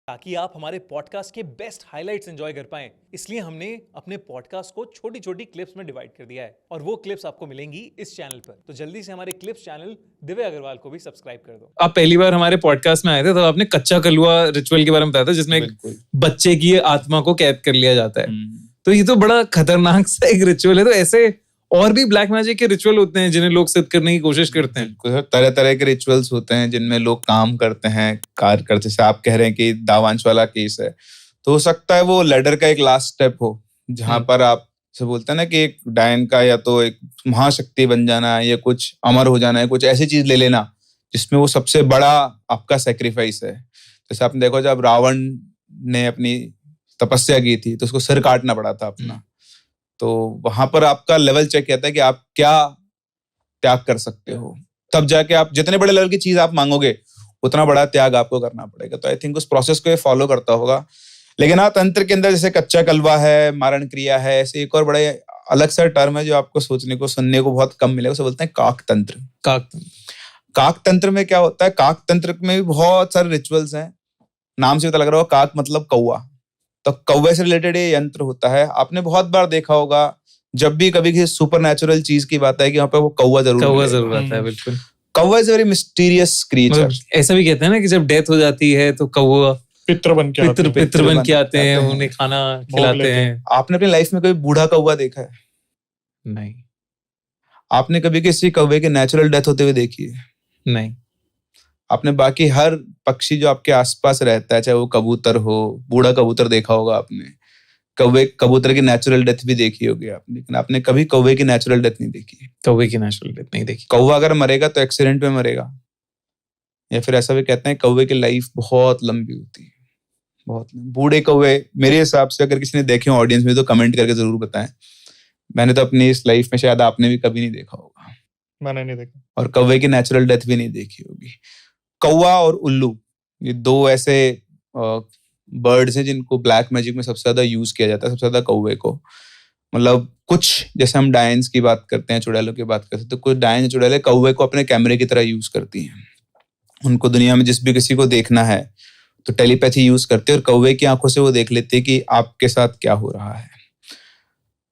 ताकि आप हमारे पॉडकास्ट के बेस्ट हाइलाइट्स एंजॉय कर पाएं, इसलिए हमने अपने पॉडकास्ट को छोटी छोटी क्लिप्स में डिवाइड कर दिया है और वो क्लिप्स आपको मिलेंगी इस चैनल पर। तो जल्दी से हमारे क्लिप्स चैनल दिव्य अग्रवाल को भी सब्सक्राइब कर दो। आप पहली बार हमारे पॉडकास्ट में आए थे तो आपने कच्चा कलुआ रिचुअल के बारे में बताया था, जिसमें एक बच्चे की आत्मा को कैद कर लिया जाता है। तो ये तो बड़ा खतरनाक सा एक रिचुअल है। तो ऐसे और भी ब्लैक मैजिक के रिचुअल होते हैं जिन्हें लोग सिद्ध करने की कोशिश करते हैं। तरह तरह के रिचुअल्स होते हैं जिनमें लोग काम करते हैं, कार्य करते हैं। जैसे आप कह रहे हैं कि दावांश वाला केस है, तो हो सकता है वो लैडर का एक लास्ट स्टेप हो, जहां पर आप से बोलते हैं ना कि एक डायन का या तो एक महाशक्ति बन जाना है या कुछ अमर हो जाना है, कुछ ऐसी चीज ले लेना जिसमें वो सबसे बड़ा आपका सेक्रीफाइस है। जैसे आपने देखो जब रावण ने अपनी तपस्या की थी तो उसको सिर काटना पड़ा था अपना, तो वहां पर आपका लेवल चेक किया था कि आप क्या त्याग कर सकते हो, तब जाके आप जितने बड़े लेवल की चीज आप मांगोगे उतना बड़ा त्याग आपको करना पड़ेगा। तो आई थिंक उस प्रोसेस को ये फॉलो करता होगा। लेकिन हाँ, तंत्र के अंदर जैसे कच्चा कलवा है, मारण क्रिया है, ऐसे एक और बड़े अलग सा टर्म है जो आपको सोचने को सुनने को बहुत कम मिलेगा, उसे बोलते हैं काक तंत्र। काक तंत्र में क्या होता है? काक तंत्र में भी बहुत सारे रिचुअल्स हैं। नाम से पता लग रहा होगा, काक मतलब कौवा, तो कौवे से रिलेटेड ये यंत्र होता है। आपने बहुत बार देखा होगा जब भी कभी किसी सुपर नेचुरल चीज की बात है कि वहां पे वो कौवा जरूर आता है। बिल्कुल, कौवा इज वेरी मिस्टीरियस क्रीचर। ऐसा भी कहते हैं ना कि जब डेथ हो जाती है तो कौवा पितृ बन के आते हैं, उन्हें खाना खिलाते हैं। आपने अपनी लाइफ में कभी बूढ़ा कौवा देखा है? नहीं। आपने कभी किसी कौवे के नेचुरल डेथ होते हुए देखी है? नहीं। आपने बाकी हर पक्षी जो आपके आसपास रहता है, चाहे वो कबूतर हो, बूढ़ा कबूतर देखा होगा आपने, कबूतर की नेचुरल डेथ भी देखी होगी आपने, लेकिन आपने कभी कौवे की नेचुरल डेथ नहीं देखी। कौवे की नेचुरल डेथ नहीं देखी। कौवा अगर मरेगा तो एक्सीडेंट में मरेगा, या फिर ऐसा भी कहते हैं कौवे की लाइफ बहुत लंबी होती है, बहुत लंबी। बूढ़े कौवे मेरे हिसाब से, अगर किसी ने देखे हो ऑडियंस में तो कमेंट करके जरूर बताएं। मैंने तो अपनी इस लाइफ में, शायद आपने भी कभी नहीं देखा होगा। मैंने नहीं देखा। और कौवे की नेचुरल डेथ भी नहीं देखी होगी। कौवा और उल्लू, ये दो ऐसे बर्ड्स हैं जिनको ब्लैक मैजिक में सबसे ज्यादा यूज किया जाता है। सबसे ज्यादा कौवे को, मतलब कुछ जैसे हम डायंस की बात करते हैं, चुड़ैलों की बात करते हैं, तो कुछ डायन चुड़ैलें कौवे को अपने कैमरे की तरह यूज करती हैं। उनको दुनिया में जिस भी किसी को देखना है तो टेलीपैथी यूज करते हैं और कौवे की आंखों से वो देख लेते हैं कि आपके साथ क्या हो रहा है।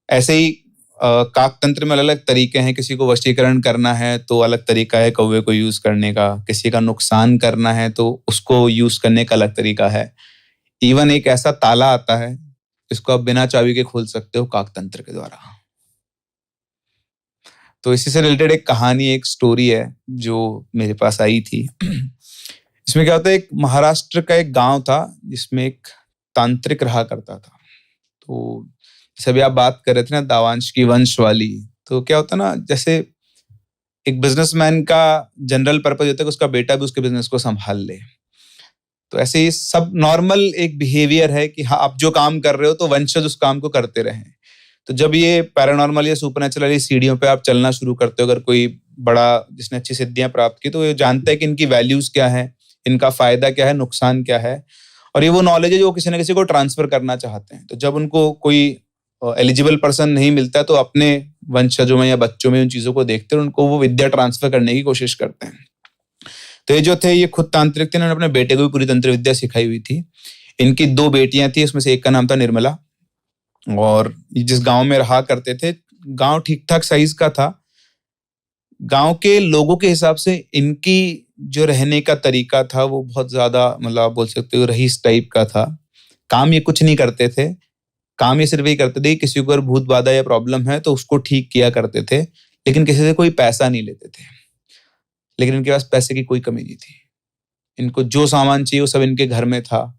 ऐसे ही काक तंत्र में अलग अलग तरीके हैं। किसी को वशीकरण करना है तो अलग तरीका है कौवे को यूज करने का, किसी का नुकसान करना है तो उसको यूज करने का अलग तरीका है। इवन एक ऐसा ताला आता है जिसको आप बिना चाबी के खोल सकते हो काक तंत्र के द्वारा। तो इसी से रिलेटेड एक कहानी, एक स्टोरी है जो मेरे पास आई थी। इसमें क्या होता है, एक महाराष्ट्र का एक गांव था जिसमें एक तांत्रिक रहा करता था। तो सभी आप बात कर रहे थे ना दावांश की वंश वाली, तो क्या होता है ना, जैसे एक बिजनेसमैन का जनरल पर्पस होता है कि उसका बेटा भी उसके बिजनेस को संभाल ले। तो ऐसे ही सब नॉर्मल एक बिहेवियर है कि हाँ, आप जो काम कर रहे हो तो वंशज उस काम को करते रहें। तो जब ये पैरानॉर्मल या सुपरनेचुरल सीढ़ियों पे आप चलना शुरू करते हो, अगर कोई बड़ा जिसने अच्छी सिद्धियां प्राप्त की, तो ये जानता है कि इनकी वैल्यूज क्या है, इनका फायदा क्या है, नुकसान क्या है, और ये वो नॉलेज है जो किसी न किसी को ट्रांसफर करना चाहते हैं। तो जब उनको कोई एलिजिबल पर्सन नहीं मिलता तो अपने वंशजों में या बच्चों में उन चीजों को देखते हैं, उनको वो विद्या ट्रांसफर करने की कोशिश करते हैं। तो ये जो थे, ये खुद तांत्रिक थे, इन्होंने अपने बेटे को भी पूरी तंत्र विद्या सिखाई हुई थी। इनकी 2 बेटियां थी, उसमें से एक का नाम था निर्मला। और जिस गांव में रहा करते थे, गांव ठीक ठाक साइज का था। गांव के लोगों के हिसाब से इनकी जो रहने का तरीका था वो बहुत ज्यादा, मतलब आप बोल सकते हो रईस टाइप का था। काम ये कुछ नहीं करते थे, काम ये सिर्फ यही करते थे, किसी को अगर भूत बाधा या प्रॉब्लम है तो उसको ठीक किया करते थे, लेकिन किसी से कोई पैसा नहीं लेते थे। लेकिन इनके पास पैसे की कोई कमी नहीं थी। इनको जो सामान चाहिए वो सब इनके घर में था,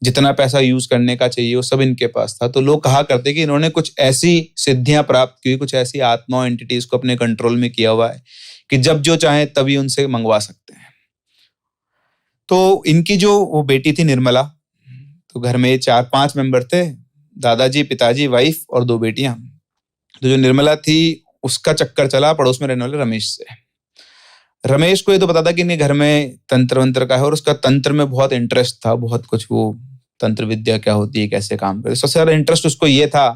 जितना पैसा यूज करने का चाहिए वो सब इनके पास था। तो लोग कहा करते कि इन्होंने कुछ ऐसी सिद्धियां प्राप्त की, कुछ ऐसी आत्मा एंटिटीज को अपने कंट्रोल में किया हुआ है कि जब जो चाहे तभी उनसे मंगवा सकते हैं। तो इनकी जो वो बेटी थी निर्मला, तो घर में 4-5 मेंबर थे, दादाजी, पिताजी, वाइफ और 2 बेटियां। तो जो निर्मला थी उसका चक्कर चला पड़ोस में रहने वाले रमेश से। रमेश को ये तो पता था कि इनके घर में तंत्र वंत्र का है और उसका तंत्र में बहुत इंटरेस्ट था, बहुत कुछ, वो तंत्र विद्या क्या होती है, कैसे काम करते। सबसे ज्यादा इंटरेस्ट उसको ये था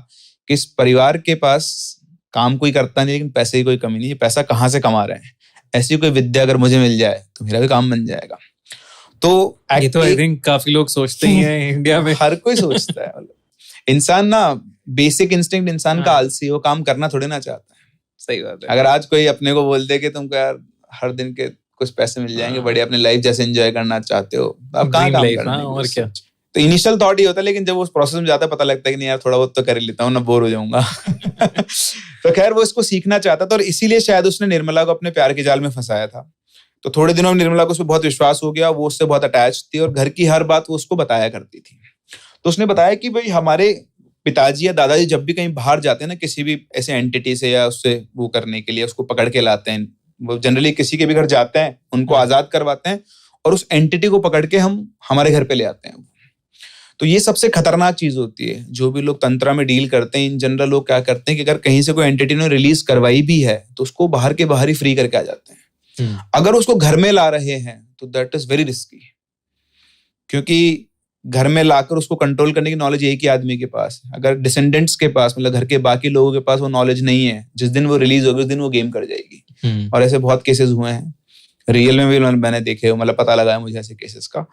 कि इस परिवार के पास काम कोई करता नहीं लेकिन पैसे की कोई कमी नहीं है, पैसा कहाँ से कमा रहे हैं, ऐसी कोई विद्या अगर मुझे मिल जाए तो मेरा भी काम बन जाएगा। तो ये तो आई थिंक काफी लोग सोचते ही हैं इंडिया में। हर कोई सोचता है, इंसान ना बेसिक इंस्टिंक्ट इंसान का आलसी, वो काम करना थोड़ी ना चाहता है। सही बात है। अगर आज कोई अपने को बोल दे कि तुमको यार हर दिन के कुछ पैसे मिल जाएंगे, बढ़िया अपने लाइफ जैसे एंजॉय करना चाहते हो, आप कहाँ काम करना। और क्या, तो इनिशियल थॉट ही होता है, लेकिन जब उस प्रोसेस में जाता है पता लगता है कि नहीं यार थोड़ा बहुत तो कर ही लेता हूँ ना, बोर हो जाऊंगा। तो खैर वो इसको सीखना चाहता था और इसीलिए शायद उसने निर्मला को अपने प्यार के जाल में फंसाया था। तो थोड़े दिनों में निर्मला को उस पर बहुत विश्वास हो गया, वो उससे बहुत अटैच थी और घर की हर बात वो उसको बताया करती थी। तो उसने बताया कि भाई हमारे पिताजी या दादाजी जब भी कहीं बाहर जाते हैं ना, किसी भी ऐसे एंटिटी से या उससे वो करने के लिए उसको पकड़ के लाते हैं, वो जनरली किसी के भी घर जाते हैं, उनको आजाद करवाते हैं और उस एंटिटी को पकड़ के हम हमारे घर पे ले आते हैं। तो ये सबसे खतरनाक चीज होती है। जो भी लोग तंत्रा में डील करते हैं, इन जनरल लोग क्या करते हैं कि अगर कहीं से कोई एंटिटी ने रिलीज करवाई भी है तो उसको बाहर के बाहर ही फ्री करके आ जाते हैं। अगर उसको घर में ला रहे हैं तो दैट इज वेरी रिस्की, क्योंकि घर में लाकर उसको कंट्रोल करने की नॉलेज एक ही आदमी के पास है। अगर डिसेंडेंट्स के पास, मतलब घर के बाकी लोगों के पास वो नॉलेज नहीं है, जिस दिन वो रिलीज होगी उस दिन वो गेम कर जाएगी। और ऐसे बहुत केसेस हुए हैं, रियल में भी मैंने देखे, मतलब पता लगा है मुझे ऐसे केसेस का।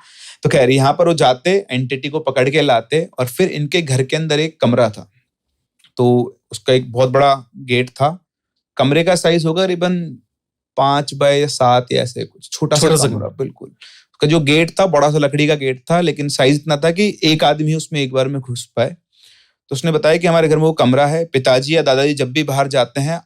तो खैर यहाँ पर वो जाते, एंटिटी को पकड़ के लाते और फिर इनके घर के अंदर एक कमरा था, तो उसका एक बहुत बड़ा गेट था। कमरे का साइज होगा करीबन 5 बाय 7 या ऐसे कुछ, छोटा सा कमरा बिल्कुल। उसका जो गेट था बड़ा सा लकड़ी का गेट था, लेकिन साइज इतना था कि एक आदमी उसमें एक बार में घुस पाए। तो उसने बताया कि हमारे घर में वो कमरा है, पिताजी या दादाजी जब भी बाहर जाते हैं,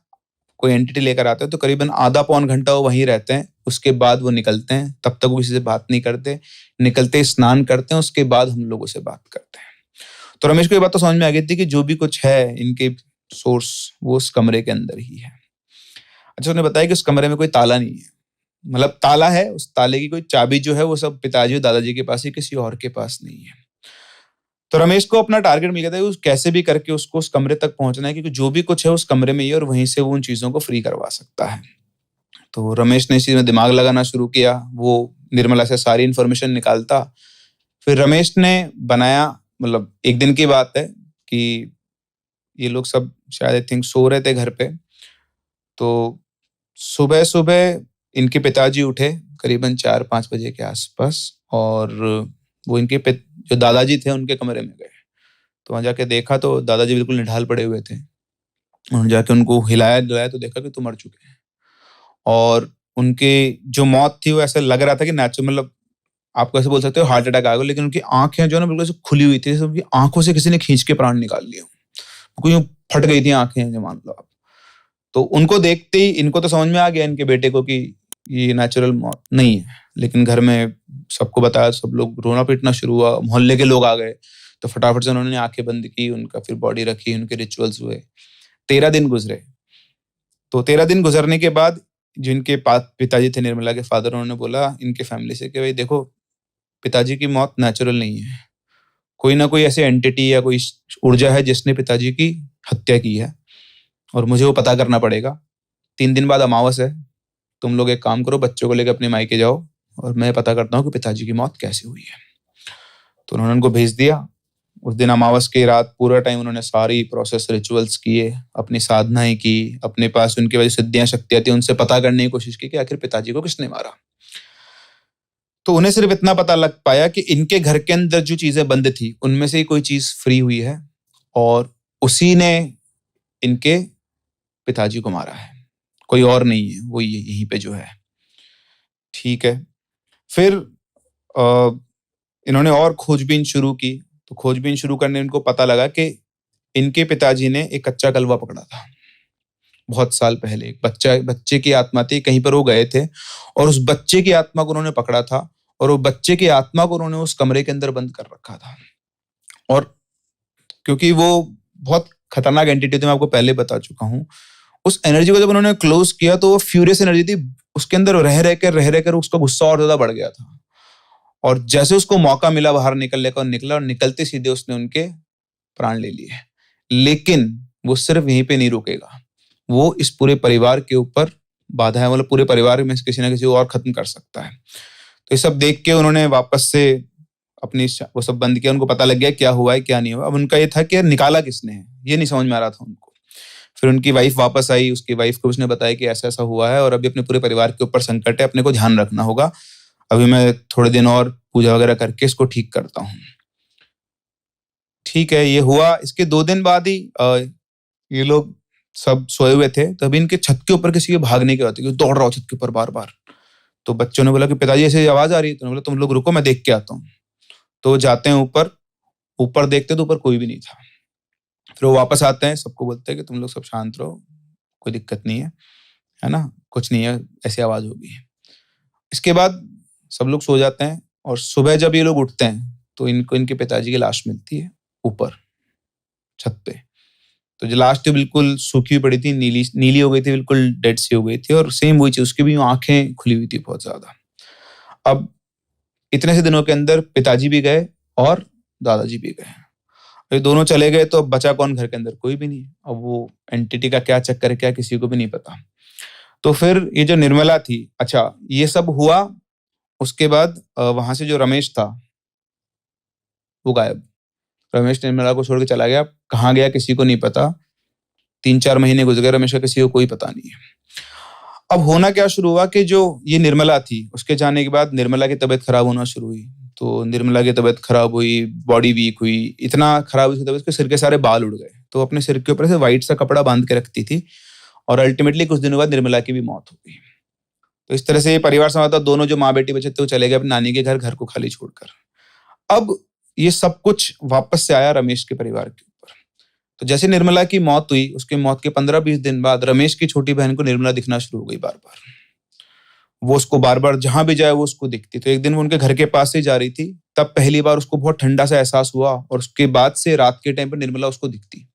कोई एंटिटी लेकर आते हैं तो करीबन आधा पौन घंटा वो वहीं रहते हैं, उसके बाद वो निकलते हैं। तब तक वो किसी से बात नहीं करते, निकलते स्नान करते हैं, उसके बाद हम लोगों से बात करते हैं। तो रमेश को ये बात तो समझ में आ गई थी कि जो भी कुछ है इनके सोर्स वो उस कमरे के अंदर ही है। अच्छा, उसने बताया कि उस कमरे में कोई ताला नहीं है, मतलब ताला है, उस ताले की कोई चाबी जो है वो सब पिताजी और दादाजी के पास ही, किसी और के पास नहीं है। तो रमेश को अपना टारगेट मिल गया था, कैसे भी करके उसको उस कमरे तक पहुंचना है, क्योंकि जो भी कुछ है उस कमरे में ही और वहीं से वो उन चीजों को फ्री करवा सकता है। तो रमेश ने इस चीज में दिमाग लगाना शुरू किया, वो निर्मला से सारी इंफॉर्मेशन निकालता। फिर रमेश ने बनाया, मतलब एक दिन की बात है कि ये लोग सब शायद आई थिंक सो रहे थे घर पे। तो सुबह सुबह इनके पिताजी उठे करीबन 4-5 बजे के आसपास और वो इनके जो दादाजी थे उनके कमरे में गए। तो वहां जाके देखा तो दादाजी बिल्कुल निढाल पड़े हुए थे। उन्होंने जाके उनको हिलाया डुलाया तो देखा कि तो मर चुके हैं और उनकी जो मौत थी वो ऐसा लग रहा था कि नेचुरल, मतलब आपको ऐसे बोल सकते हो हार्ट अटैक आ गया, लेकिन उनकी आंखें जो है ना बिल्कुल खुली हुई थी, उनकी आंखों से किसी ने खींच के प्राण निकाल लिए, क्योंकि फट गई थी आंखें, जो मान लो आप। तो उनको देखते ही इनको तो समझ में आ गया इनके बेटे को कि ये नेचुरल मौत नहीं है, लेकिन घर में सबको बताया, सब लोग रोना पीटना शुरू हुआ, मोहल्ले के लोग आ गए। तो फटाफट से उन्होंने आंखें बंद की, उनका फिर बॉडी रखी, उनके रिचुअल्स हुए। 13 दिन गुजरे। तो 13 दिन गुजरने के बाद जिनके पिताजी थे निर्मला के फादर, उन्होंने बोला इनके फैमिली से कि भाई देखो, पिताजी की मौत नेचुरल नहीं है, कोई ना कोई ऐसे एंटिटी या कोई ऊर्जा है जिसने पिताजी की हत्या की है और मुझे वो पता करना पड़ेगा। 3 दिन बाद अमावस है, तुम लोग एक काम करो, बच्चों को लेकर अपने मायके जाओ और मैं पता करता हूँ कि पिताजी की मौत कैसे हुई है। तो उन्होंने उनको भेज दिया। उस दिन अमावस की रात पूरा टाइम उन्होंने सारी प्रोसेस रिचुअल्स किए, अपनी साधनाएं की, अपने पास उनकी वजह सिद्धियां शक्तियां थी उनसे पता करने की कोशिश की कि आखिर पिताजी को किसने मारा। तो उन्हें सिर्फ इतना पता लग पाया कि इनके घर के अंदर जो चीजें बंद थी उनमें से कोई चीज फ्री हुई है और उसी ने इनके पिताजी को मारा है, कोई और नहीं है, वो यहीं पे जो है। ठीक है, फिर इन्होंने और खोजबीन शुरू की। तो खोजबीन शुरू करने इनको पता लगा कि इनके पिताजी ने एक कच्चा कलवा पकड़ा था बहुत साल पहले। एक बच्चे की आत्मा थी, कहीं पर वो गए थे और उस बच्चे की आत्मा को उन्होंने पकड़ा था और वो बच्चे की आत्मा को उन्होंने उस कमरे के अंदर बंद कर रखा था। और क्योंकि वो बहुत खतरनाक एंटिटी थी, मैं आपको पहले बता चुका हूँ, उस एनर्जी को जब उन्होंने क्लोज किया तो वो फ्यूरियस एनर्जी थी, उसके अंदर रह रहकर उसका गुस्सा और ज्यादा बढ़ गया था। और जैसे उसको मौका मिला बाहर निकलने का, निकला और निकलते सीधे उसने उनके प्राण ले लिए। लेकिन वो सिर्फ यहीं पे नहीं रुकेगा, वो इस पूरे परिवार के ऊपर बाधा है, मतलब पूरे परिवार में किसी ना किसी को और खत्म कर सकता है। तो ये सब देख के उन्होंने वापस से अपनी वो सब बंद किया। उनको पता लग गया क्या हुआ है क्या नहीं हुआ। अब उनका ये था कि निकाला किसने है, ये नहीं समझ में आ रहा था उनको। फिर उनकी वाइफ वापस आई, उसकी वाइफ को उसने बताया कि ऐसा ऐसा हुआ है और अभी अपने पूरे परिवार के ऊपर संकट है, अपने को ध्यान रखना होगा, अभी मैं थोड़े दिन और पूजा वगैरह करके इसको ठीक करता हूँ। ठीक है, ये हुआ। इसके 2 दिन बाद ही ये लोग सब सोए हुए थे, तभी इनके छत के ऊपर किसी के भागने की आवाज थी, दौड़ रहा हो छत के ऊपर बार बार। तो बच्चों ने बोला कि पिताजी ऐसे आवाज आ रही है। तो बोला तुम लोग रुको, मैं देख के आता हूँ। तो जाते हैं ऊपर देखते तो ऊपर कोई भी नहीं था। फिर वो वापस आते हैं, सबको बोलते हैं कि तुम लोग सब शांत रहो, कोई दिक्कत नहीं है ना, कुछ नहीं है, ऐसी आवाज होगी। इसके बाद सब लोग सो जाते हैं और सुबह जब ये लोग उठते हैं तो इनको इनके पिताजी की लाश मिलती है ऊपर छत पे। तो जो लाश थी बिल्कुल सूखी हुई पड़ी थी, नीली हो गई थी, बिल्कुल डेड सी हो गई थी। और सेम वही चीज, उसकी भी आंखें खुली हुई थी बहुत ज्यादा। अब इतने से दिनों के अंदर पिताजी भी गए और दादाजी भी गए। ये दोनों चले गए तो अब बचा कौन घर के अंदर? कोई भी नहीं। अब वो एंटिटी का क्या चक्कर है, क्या किसी को भी नहीं पता। तो फिर ये जो निर्मला थी, अच्छा ये सब हुआ। उसके बाद वहां से जो रमेश था वो गायब। रमेश निर्मला को छोड़ के चला गया, कहाँ गया किसी को नहीं पता। 3-4 महीने गुजर गए, रमेश का किसी को कोई पता नहीं है। अब होना क्या शुरू हुआ कि जो ये निर्मला थी, उसके जाने के बाद निर्मला की तबीयत खराब होना शुरू हुई। तो निर्मला की तबीयत खराब हुई, बॉडी वीक हुई, इतना खराब हुई तबीयत के सिर के सारे बाल उड़ गए। तो अपने सिर के ऊपर से व्हाइट सा कपड़ा बांध के रखती थी और अल्टीमेटली कुछ दिनों बाद निर्मला की भी मौत हो गई। तो इस तरह से ये परिवार समाप्त। दोनों जो माँ बेटी बचे थे वो चले गए अपनी नानी के घर को खाली छोड़कर। अब ये सब कुछ वापस से आया रमेश के परिवार के ऊपर। तो जैसे निर्मला की मौत हुई, उसकी मौत के 15-20 दिन बाद रमेश की छोटी बहन को निर्मला दिखना शुरू हो गई बार बार। वो उसको बार बार जहां भी जाए वो उसको दिखती। तो एक दिन वो उनके घर के पास से जा रही थी, तब पहली बार उसको बहुत ठंडा सा एहसास हुआ। और उसके बाद से रात के टाइम पर निर्मला उसको दिखती।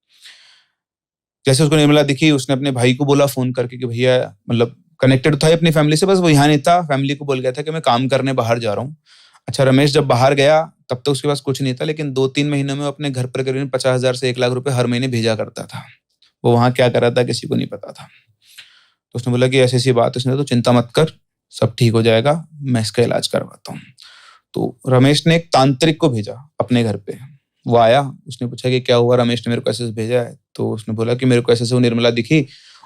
जैसे उसको निर्मला दिखी, उसने अपने भाई को बोला फोन करके कि भैया, मतलब कनेक्टेड था अपनी फैमिली से, बस वो यहाँ नहीं था। फैमिली को बोल गया था कि मैं काम करने बाहर जा रहा हूँ। अच्छा, रमेश जब बाहर गया तब तक उसके पास कुछ नहीं था, लेकिन 2-3 महीनों में अपने घर पर करीब 50,000 से 1 लाख रुपए हर महीने भेजा करता था। वो वहां क्या कर रहा था किसी को नहीं पता था। तो उसने बोला कि ऐसी ऐसी बात है। उसने तो चिंता मत कर, सब ठीक हो जाएगा, मैं इसका इलाज करवाता हूँ। तो रमेश ने एक तांत्रिक को भेजा अपने घर पे। वो आया, उसने पूछा कि क्या हुआ, रमेश ने मेरे को ऐसे भेजा है। तो उसने बोला कि मेरे को ऐसे वो निर्मला दिखी,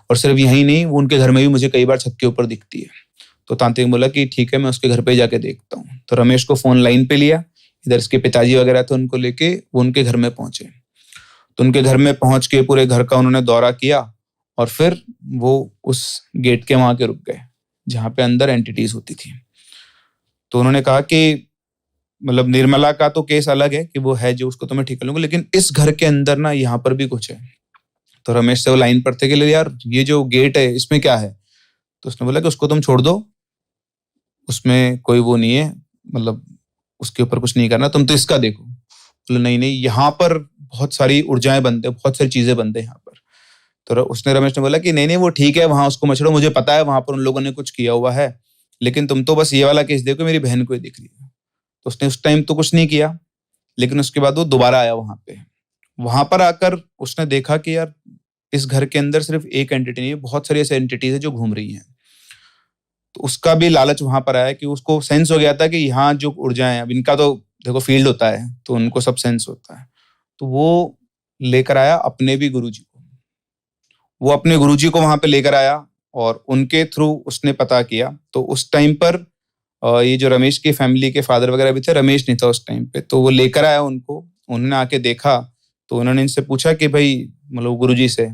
और सिर्फ यही नहीं, वो उनके घर में भी मुझे कई बार छत के ऊपर दिखती है। तो तांत्रिक बोला कि ठीक है, मैं उसके घर पे जाके देखता हूँ। तो रमेश को फोन लाइन पे लिया, इधर इसके पिताजी वगैरह थे, उनको लेके वो उनके घर में पहुंचे। तो उनके घर में पहुंच के पूरे घर का उन्होंने दौरा किया और फिर वो उस गेट के वहां के रुक गए जहां पे अंदर एंटिटीज होती थी। तो उन्होंने कहा कि मतलब निर्मला का तो केस अलग है कि वो है जो, उसको तो मैं ठीक कर लूंगा, लेकिन इस घर के अंदर ना यहाँ पर भी कुछ है। तो रमेश से वो लाइन पर थे कि यार ये जो गेट है इसमें क्या है। तो उसने बोला कि उसको तुम छोड़ दो, उसमें कोई वो नहीं है, मतलब उसके ऊपर कुछ नहीं करना, तुम तो इसका देखो। बोले नहीं, यहाँ पर बहुत सारी ऊर्जाएं बनते, बहुत सारी चीजें बनते हैं यहाँ पर। तो उसने रमेश ने बोला कि नहीं वो ठीक है, वहां उसको मत छोड़ो, मुझे पता है वहां पर उन लोगों ने कुछ किया हुआ है, लेकिन तुम तो बस ये वाला केस देखो, मेरी बहन को ही दिख रही है। तो उसने उस टाइम तो कुछ नहीं किया, लेकिन उसके बाद वो दोबारा आया वहां पे। वहां पर आकर उसने देखा कि यार इस घर के अंदर सिर्फ एक एंटिटी नहीं है, बहुत सारी ऐसी एंटिटीज है जो घूम रही हैं। तो उसका भी लालच वहां पर आया कि उसको सेंस हो गया था कि यहाँ जो ऊर्जाएं, अब इनका तो देखो फील्ड होता है तो उनको सब सेंस होता है। तो वो लेकर आया अपने भी गुरुजी को, वो अपने गुरुजी को वहां पे लेकर आया और उनके थ्रू उसने पता किया। तो उस टाइम पर ये जो रमेश की फैमिली के फादर वगैरह भी थे, रमेश नहीं था उस टाइम पे, तो वो लेकर आया उनको। उन्होंने आके देखा तो उन्होंने इनसे पूछा कि भाई, मतलब गुरुजी से,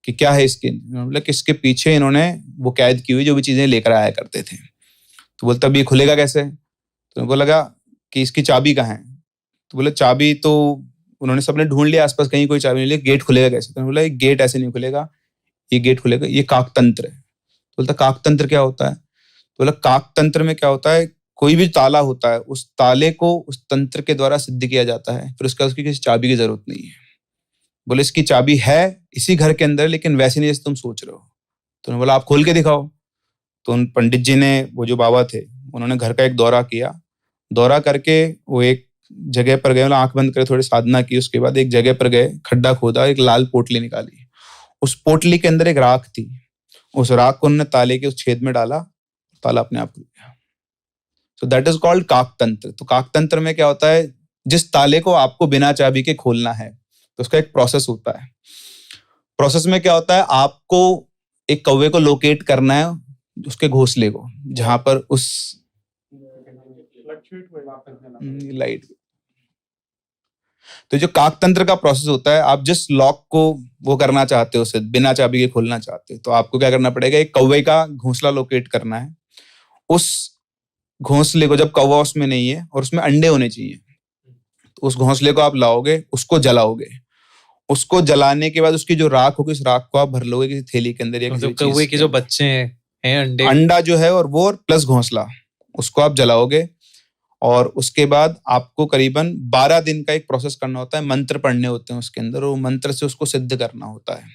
कि क्या है इसके, मतलब कि इसके पीछे इन्होंने वो कैद की हुई जो भी चीजें लेकर आया करते थे। तो बोलता अब ये खुलेगा कैसे। तो उनको लगा कि इसकी चाबी कहाँ है। तो बोले चाबी तो उन्होंने सबने ढूंढ लिया आसपास, कहीं कोई चाबी नहीं ली, गेट खुलेगा कैसे। तो बोला गेट ऐसे नहीं खुलेगा, ये गेट खुलेगा, ये काकतंत्र है। तो बोलता काकतंत्र क्या होता है। तो बोला काकतंत्र में क्या होता है, कोई भी ताला होता है, उस ताले को उस तंत्र के द्वारा सिद्ध किया जाता है, फिर उसका उसकी किसी चाबी की जरूरत नहीं है। बोले इसकी चाबी है इसी घर के अंदर, लेकिन वैसे नहीं जैसे तुम सोच रहे हो। तो उन्होंने बोला आप खोल के दिखाओ। तो उन पंडित जी ने, वो जो बाबा थे, उन्होंने घर का एक दौरा किया। दौरा करके वो एक जगह पर गए, मतलब आंख बंद करे थोड़ी साधना की, उसके बाद एक जगह पर गए, खड्डा खोदा, एक लाल पोटली निकाली। उस पोटली के अंदर एक राख थी, उस राख को उन्होंने ताले के उस छेद में डाला, ताला अपने आप खुल गया। सो दैट इज कॉल्ड काकतंत्र। तो काकतंत्र में क्या होता है, जिस ताले को आपको बिना चाबी के खोलना है तो उसका एक प्रोसेस होता है। प्रोसेस में क्या होता है, आपको एक कौवे को लोकेट करना है, उसके घोंसले को, जहां पर उस लाइट। तो जो काक तंत्र का प्रोसेस होता है, आप जिस लॉक को वो करना चाहते हो, उसे बिना चाबी के खोलना चाहते हो, तो आपको क्या करना पड़ेगा, एक कौवे का घोंसला लोकेट करना है। उस घोंसले को, जब कौवा उसमें नहीं है और उसमें अंडे होने चाहिए, तो उस घोंसले को आप लाओगे, उसको जलाओगे। उसको जलाने के बाद उसकी जो राख होगी, उस राख को आप भर लोगे किसी थेली के अंदर या किसी चीज कौवे के जो बच्चे हैं अंडे, अंडा जो है और वो प्लस घोंसला, उसको आप जलाओगे। और उसके बाद आपको करीबन 12 दिन का एक प्रोसेस करना होता है, मंत्र पढ़ने होते हैं उसके अंदर, और मंत्र से उसको सिद्ध करना होता है।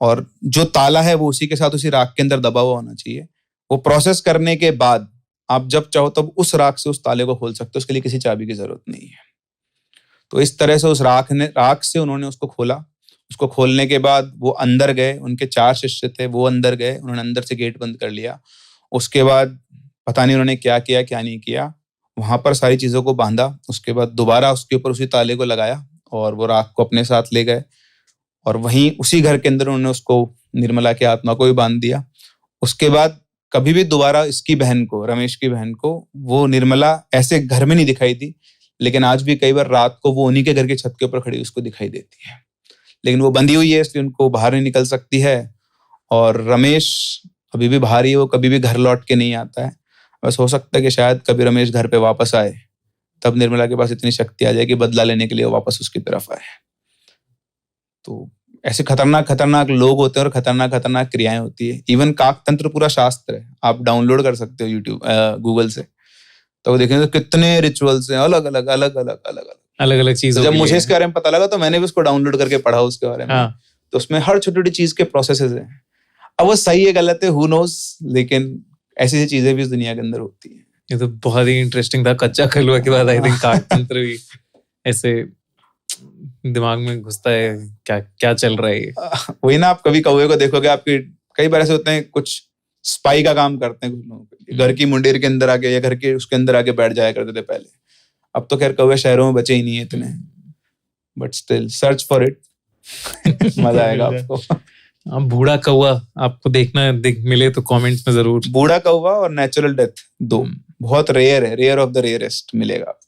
और जो ताला है वो उसी के साथ, उसी राख के अंदर दबा हुआ होना चाहिए। वो प्रोसेस करने के बाद आप जब चाहो तब उस राख से उस ताले को खोल सकते हो, उसके लिए किसी चाबी की जरूरत नहीं है। तो इस तरह से उस राख से उन्होंने उसको खोला। उसको खोलने के बाद वो अंदर गए, उनके 4 शिष्य थे, वो अंदर गए, उन्होंने अंदर से गेट बंद कर लिया। उसके बाद पता नहीं उन्होंने क्या किया क्या नहीं किया, वहां पर सारी चीजों को बांधा। उसके बाद दोबारा उसके ऊपर उसी ताले को लगाया और वो राख को अपने साथ ले गए, और वहीं उसी घर के अंदर उन्होंने उसको, निर्मला की आत्मा को भी बांध दिया। उसके बाद कभी भी दोबारा इसकी बहन को, रमेश की बहन को, वो निर्मला ऐसे घर में नहीं दिखाई दी, लेकिन आज भी कई बार रात को वो उन्हीं के घर की छत के ऊपर खड़ी उसको दिखाई देती है। लेकिन वो बंधी हुई है, इसलिए उनको बाहर नहीं निकल सकती है। और रमेश अभी भी बाहर ही है, वो कभी भी घर लौट के नहीं आता है। बस हो सकता है कि शायद कभी रमेश घर पे वापस आए, तब निर्मला के पास इतनी शक्ति आ जाए कि बदला लेने के लिए वो वापस उसकी तरफ आए। तो ऐसे खतरनाक खतरनाक लोग होते हैं और खतरनाक खतरनाक क्रियाएं होती है। इवन काक तंत्र पूरा शास्त्र है, आप डाउनलोड कर सकते हो यूट्यूब, गूगल से, तो वो देखेंगे तो कितने रिचुअल्स हैं, अलग अलग अलग अलग अलग अलग अलग चीजों। जब मुझे इसके बारे में पता लगा तो मैंने भी उसको डाउनलोड करके पढ़ा उसके बारे में। हाँ। तो उसमें हर छोटी छोटी चीज के प्रोसेसेस हैं। अब वो सही है गलत है, हु नोस, लेकिन ऐसी चीजें भी इस दुनिया के अंदर होती हैं। ये तो बहुत ही इंटरेस्टिंग था। कच्चा कलुआ के बाद आई थिंक काक तंत्र भी ऐसे दिमाग में घुसता है, क्या क्या चल रहा है। वही ना, आप कभी कौवे को देखोगे, आपके कई बार ऐसे होते हैं, कुछ स्पाई का काम करते हैं कुछ लोग, घर की मुंडेर के अंदर आके या घर के उसके अंदर आके बैठ जाया करते थे पहले। अब तो खैर कौवे शहरों में बचे ही नहीं है इतने, but still search for it, मजा आएगा आपको। अब बूढ़ा कौवा आपको देखना मिले तो कमेंट्स में जरूर। बूढ़ा कौवा और नेचुरल डेथ 2 बहुत रेयर है, रेयर ऑफ द रेयरेस्ट मिलेगा।